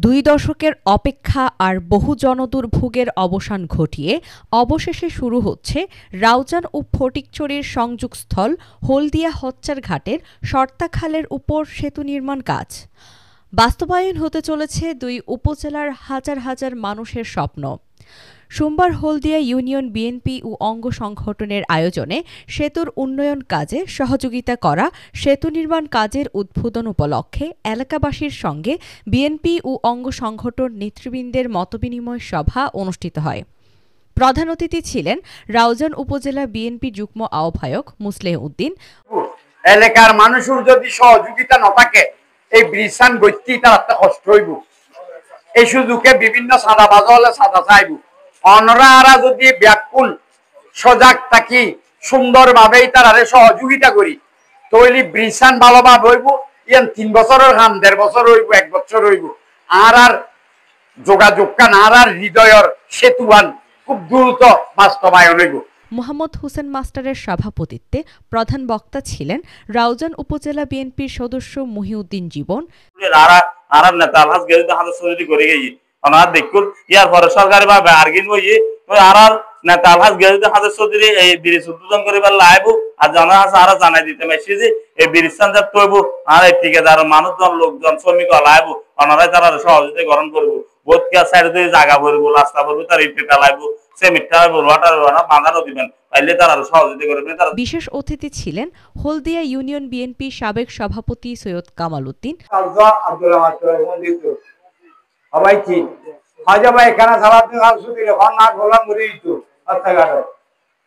2 দশকের অপেক্ষা আর বহু জনদুর্ভোগের অবসান ঘটিয়ে অবশেষে শুরু হচ্ছে রাউজান ও ফটিকছড়ির সংযোগস্থল হলদিয়া হচ্চার ঘাটের শর্তাখালের উপর সেতু নির্মাণ কাজ। বাস্তবায়ন হতে চলেছে 2 উপজেলার হাজার হাজার মানুষের স্বপ্ন। সোমবার হলদিয়া ইউনিয়ন বিএনপি ও অঙ্গ সংগঠনের আয়োজনে সেতুর উন্নয়ন কাজে সহযোগিতা করা সেতু নির্মাণ কাজের উদ্বোধন উপলক্ষে এলাকাবাসীর সঙ্গে বিএনপি ও অঙ্গ সংগঠন নেতৃবৃন্দের মতবিনিময় সভা অনুষ্ঠিত হয়। প্রধান অতিথি ছিলেন রাউজান উপজেলা বিএনপি যুগ্ম আহ্বায়ক মুসলেহ উদ্দিন। এলাকার মানুষের যদি সহযোগিতা না থাকে এই ব্রিজসান গতি তার কষ্ট হইব। এই সুযোগে বিভিন্ন সাদা বাজা হলে সাদা চাইব। অনরা যদি ব্যাকুল সজাগ থাকি সুন্দরভাবে তারা সহযোগিতা করি তৈলি ব্রিজসান ভালোভাবে হইব। ইয়ান 3 বছরের কাম 1.5 বছর হইব, 1 বছর হইব। আর যোগাযোগ কান আর হৃদয়ের সেতুয়ান খুব দ্রুত বাস্তবায়ন হইব। মোহাম্মদ হোসেন মাস্টারের সভাপতিত্বে প্রধান বক্তা ছিলেন রাউজান উপজেলা বিএনপির সদস্য মহিউদ্দিন জীবন। ইয়ার পরে সরকারি ভাবে আর্গিন হইয়ে আর নেতা আলহাজ গেজুদ্দ হাজার চৌধুরী এই ব্রিজ উদ্বোধন করিবার লাইব আর জানা আছে আর জানাই দিতে মেসি যে এই ব্রিজস্থান যা তৈব আর এই ঠিকাদার মানুষজন লোকজন শ্রমিক লাইব অনারাই তারা সহযোগিতা গ্রহণ করবো। বোধ কে সাইডে যদি জায়গা ভরবো রাস্তা ভরবো তার ইটেটা লাইব সেমিটটা ওয়াটার বাঁধানো দিবেন পাইলে তারা সহযোগিতা করবেন। বিশেষ অতিথি ছিলেন হলদিয়া ইউনিয়ন বিএনপি সাবেক সভাপতি সৈয়দ কামাল উদ্দিন। এখানে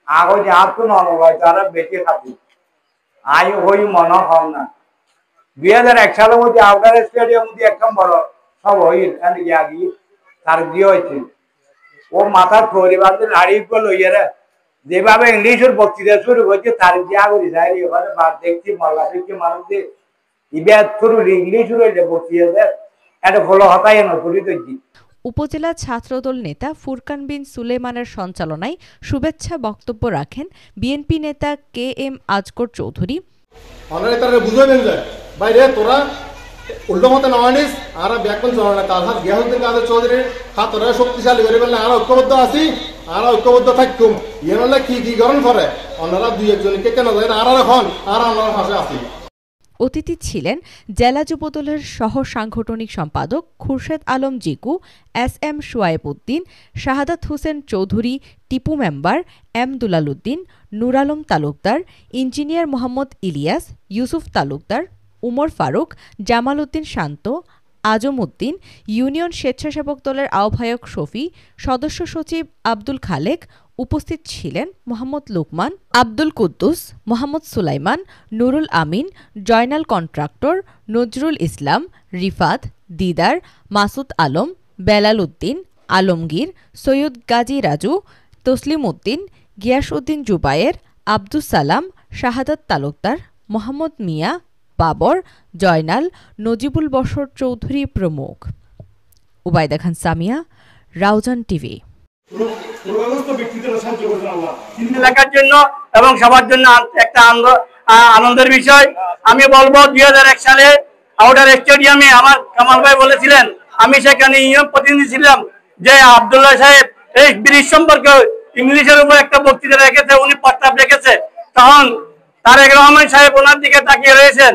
আগে যে আপন নয় তারা বেঁচে থাকি আয়ু হই মনে হও না। 2001 সালের মধ্যে আউটার স্টেডিয়াম মধ্যে একদম বড় সব হইল আগে তার দিয়ে হয়েছে ও মাথার পরিবারদের হারিয়ে গেল ইয়েরা যেভাবে ইংলিশের বক্তৃতা শুরু করছে তার দিয়া করি যাই ওখানে বাদ দেখছি মল্লা দেখছি মানুষদের ইবেদ শুরু ইংলিশ রয়েছে বক্তৃতা একটা ফলো হতাই না করি দেখছি। উপজেলা ছাত্রদল নেতা ফুরকান বিন সুলেমানের সঞ্চালনায় শুভেচ্ছা বক্তব্য রাখেন বিএনপি নেতা KM আজগর চৌধুরী। তোরা উল্টো মতে নয় আর ব্যাকরণ চলনা তালহাজ গিয়াসউদ্দিন কাদের চৌধুরীর হাতরা শক্তিশালী করে বললে আর ঐক্যবদ্ধ আছি আর ঐক্যবদ্ধ থাকুম ইয়ে নলে কি গরম করে অন্যরা 2-1জনকে কেন যায় আর এখন আর আমরা ভাষা আছি। অতিথি ছিলেন জেলা যুবদলের সহ সাংগঠনিক সম্পাদক Khurshed Alam Jiku, SM শুয়ায়েব Uddin, Shahadat Hossain Chowdhury, Tipu member, M দুলাল উদ্দিন, নূর আলম তালুকদার, ইঞ্জিনিয়ার মোহাম্মদ ইলিয়াস, ইউসুফ তালুকদার, উমর ফারুক, জামাল উদ্দিন শান্ত, আজম উদ্দিন, ইউনিয়ন স্বেচ্ছাসেবক দলের আহ্বায়ক শফি, সদস্য সচিব আব্দুল খালেক। উপস্থিত ছিলেন মোহাম্মদ লুকমান, আব্দুল কুদ্দুস, মোহাম্মদ সুলাইমান, নুরুল আমিন, জয়নাল কন্ট্রাক্টর, নজরুল ইসলাম, রিফাত, দিদার, মাসুদ আলম, বেলাল উদ্দিন, আলমগীর, সৈয়দ গাজী রাজু, তসলিম উদ্দিন, গিয়াস উদ্দিন জুবায়ের, আব্দুস সালাম, শাহাদাত তালুকদার, মোহাম্মদ মিয়া, বাবর, জয়নাল, নজিবুল বশর চৌধুরী প্রমুখ। উবাইদা খান সামিয়া, রাউজান টিভি। এলাকার জন্য এবং সবার জন্য একটা আনন্দের বিষয়। আমি বলবো 2001 সালে আউটার স্টেডিয়ামে আমার কামাল ভাই বলেছিলেন, আমি সেখানে ইউনিয়ন প্রতিনিধি ছিলাম, যে আব্দুল্লাহ সাহেব এই ব্রিজ সম্পর্কে ইংলিশের উপর একটা বক্তৃতা রেখেছে, উনি প্রস্তাব রেখেছে, তখন তারেক রহমান সাহেব ওনার দিকে তাকিয়ে রয়েছেন।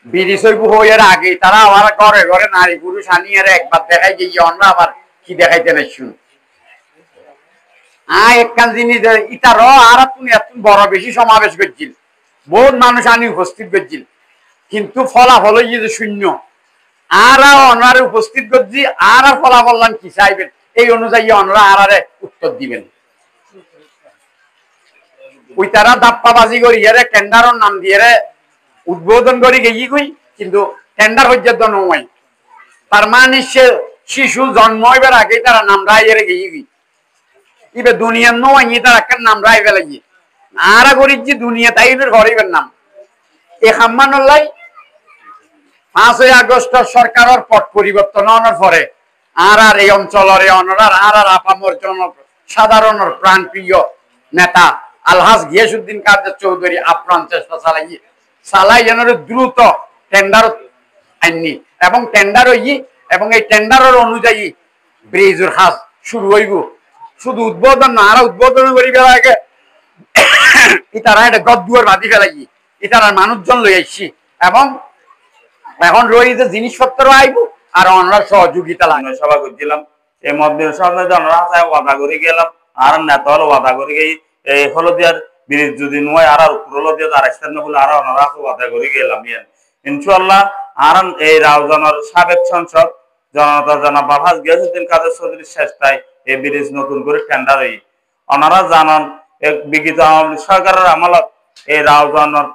ব্রিজ হইয়ার আগে তারা আমার ঘরে ঘরে নারী পুরুষ আনিয়ে একবার দেখাই গিয়ে অন্য আবার কি দেখাইতে না শুন একখান জিনিস ইতার আর তুমি এত বড় বেশি সমাবেশ করছিল, বহুত মানুষ আনি উপস্থিত করছিল, কিন্তু ফলাফল যে শূন্য। আর অনারে উপস্থিত করছি আর ফলাফল কি চাইবেন এই অনুযায়ী অনরা আর উত্তর দিবেন। ওই তারা দাপ্পাবাজি করি এর টেন্ডারের নাম দিয়ে উদ্বোধন করি গেই কই, কিন্তু টেন্ডার পর্যন্ত নয়। তার মানে শিশু জন্ম হইবার আগে তারা নাম রাইয়ের গেই গই ইবে দুনিয়া নয় তার একটা নাম রাই ফেলে গিয়ে আরা করিস যে দুনিয়া তাই ঘরের নাম এ খাম্মান্লাই 5 আগস্ট সরকারের পট পরিবর্তন হওয়ার পরে আর এই অঞ্চলের অনরার আর আপামর জন সাধারণের প্রাণপ্রিয় নেতা আলহাজ গিয়াসউদ্দিন কাদের চৌধুরী আপ্রাণ চেষ্টা চালাই যেন দ্রুত টেন্ডার আইনি এবং টেন্ডার হই এবং এই টেন্ডারের অনুযায়ী ব্রিজের কাজ শুরু হইব। শুধু উদ্বোধন না, আর উদ্বোধন করি বেলা আগে ইতারা একটা গদ্দুয়ার বাঁধি ফেলাই ইতারা মানুষজন লই আসছি এবং এখন রই যে জিনিসপত্র আইব আর আমরা সহযোগিতা লাগে সভা করছিলাম এই মতবির সামনে ওয়াদা করে গেলাম আর নেতা হলো ওয়াদা করে গেই এই হলদিয়ার ব্রিজ যদি নয় আর হলদিয়া আর স্থান হলে আর ওনারা ওয়াদা করে গেলাম ইনশাআল্লাহ। আর এই রাউজানের সাবেক সংসদ জনতা জনাব আলহাজ গিয়াসউদ্দিন কাদের চৌধুরীর চেষ্টায় এই ব্রিজ নতুন করে টেন্ডার হই। ওনারা জানান এক বিগত আওয়ামী সরকারের আমলত এই রাউজানের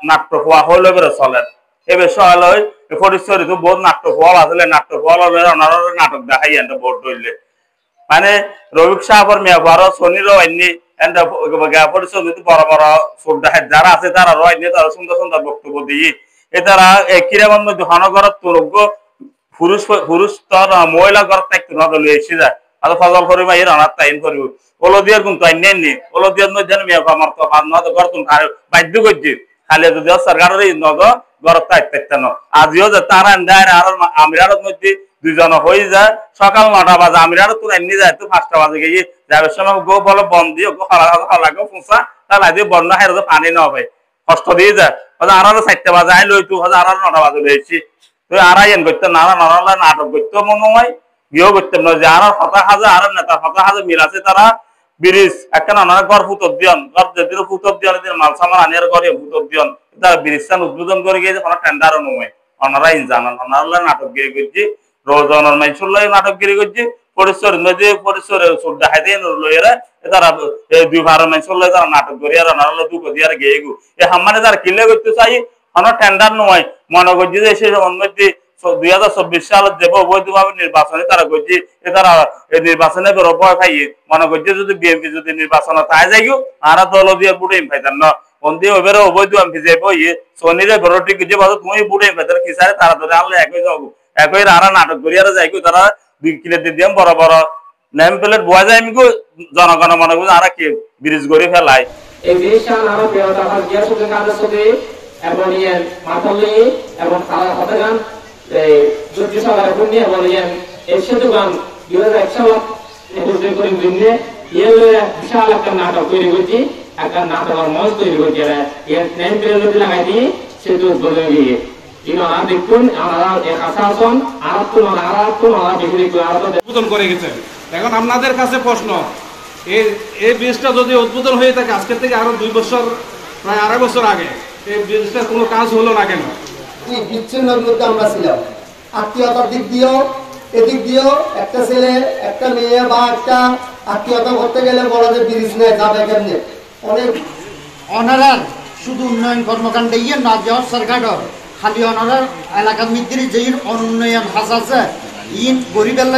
নাট্য হওয়া হলে বেড়ে চলেন এ বিষয় হলো পরিচয় বহুত নাট্য ফল আসলে নাট্য ফল ওনারা নাটক দেখাই ভোট ধরলে মানে রবিক সাহাবর মেয়া বড় শনিরও আইনি পরিচয় বড় বড় চোখ দেখায় যারা আছে তারা রয়নি তারা সুন্দর সুন্দর বক্তব্য দিয়ে এ তারা কিরকম হনগরত তোরজ্ঞ পুরুষ তর মহিলা ঘর থাকতে নদলে এসে যায় আর ফজল করিবা এর অনার তাইন করিব ওলদিয়ার কিন্তু আইনি ওলদিয়ার মধ্যে মেয়া আমার তো ঘর তুমি বাধ্য করছি খালি যদি সরকারের নগ ঘর থাকতে না আজিও যে তারা আর আমিরার মধ্যে দুজন হয়ে যায় সকাল 9টা বাজে আমিরার তোর এমনি যায় তো 5টা বাজে গিয়ে যাবে সময় গো বলো বন্ধ দিয়ে গো হলাগো ফুঁসা তাহলে আজ বন্যা হেরে তো পানি না হবে কষ্ট দিয়ে যায় আরো 4টা বাজে আই লই তুই আরো 9টা বাজে লইছি তুই আর আইন করতে না নাটক করতে মনে হয় গিয়েও করতে না যে আর হতা হাজা আর নেতা হতা হাজা মিল আছে তারা ব্রিজ একখানা ওনারা ঘর ফুটর দিয়ন ঘর যেদিন ফুটর দিয়ন মাল সামান আনিয়ার ঘরে ফুটর দিয়ন তারা ব্রিজটা উদ্বোধন করে গিয়েছে কোনো টেন্ডারও নয় ওনারাই জানান ওনারা নাটকগিরি করছি রোজনের মাইসুল্লাহ নাটকগিরি করছি পরিসর নদী পরিসরে সুর দেখাইতে লইরা তারা 2-12 মাইসুল্লাহ তারা নাটক করি আর ওনারা দুঃখ দিয়ে আর গিয়ে গু এ হাম্মানে তারা কিলে করতে চাই কোনো টেন্ডার নয় মনে করছি যে সেই মধ্যে 2024 সালে যে অবৈধভাবে নির্বাচনে তারা করছি তারা এই নির্বাচনে ভয় পাই মনে করছে যদি বিএনপি যদি নির্বাচন তাই যাই আর দল দিয়ে বুড়ে পাইতেন না বন্ধু ওইবারে অবৈধ এমপি যাইব সোনিরে ঘরটি যে বাজু তুমি বুড়ে পাইতেন কি সারে তারা ধরে আনলে একই যাবো একই আর নাটক করি আর যাই তারা 2 কিলো দিয়ে বড় বড় নেম প্লেট বয়া যায় আমি জনগণ মনে করছে আর কি ব্রিজ গড়ি ফেলাই এই ব্রিজটা আরো বেরোটা গিয়াসউদ্দিন কাদের চৌধুরী এবং মাতলি এবং খালা হতেগান এই জুটি সরকার পুণ্যে বলেন এই সেতুগান 2001 সালে প্রতিষ্ঠা করে দিনে বিশাল একটা নাটক তৈরি করছি একটা নাটকের মঞ্চ তৈরি করছি এর নেম প্লেট যদি লাগাই দিই সেতু উদ্বোধন গিয়ে ইনারা দেখুন আমরা এক আশাসন আর উদ্বোধন করে গেছেন। এখন আপনাদের কাছে প্রশ্ন এই ব্রিজটা যদি উদ্বোধন হয়ে থাকে আজকের থেকে আরো 2 বছর প্রায় 2.5 বছর আগে এই ব্রিজটার কোনো কাজ হলো না কেন? এই বিচ্ছিন্নের মধ্যে আমরা ছিলাম আত্মীয়তার দিক দিয়েও এদিক দিয়েও একটা ছেলে একটা মেয়ে বা একটা আত্মীয়তা করতে গেলে বলা যে ব্রিজ নিয়ে যাবে কেমনে অনেক অনারার শুধু উন্নয়ন কর্মকাণ্ডে ইয়ে না যাওয়ার সরকারের খালি অনারার এলাকার মধ্যে যে উন্নয়ন হাস আছে ইন গরিবের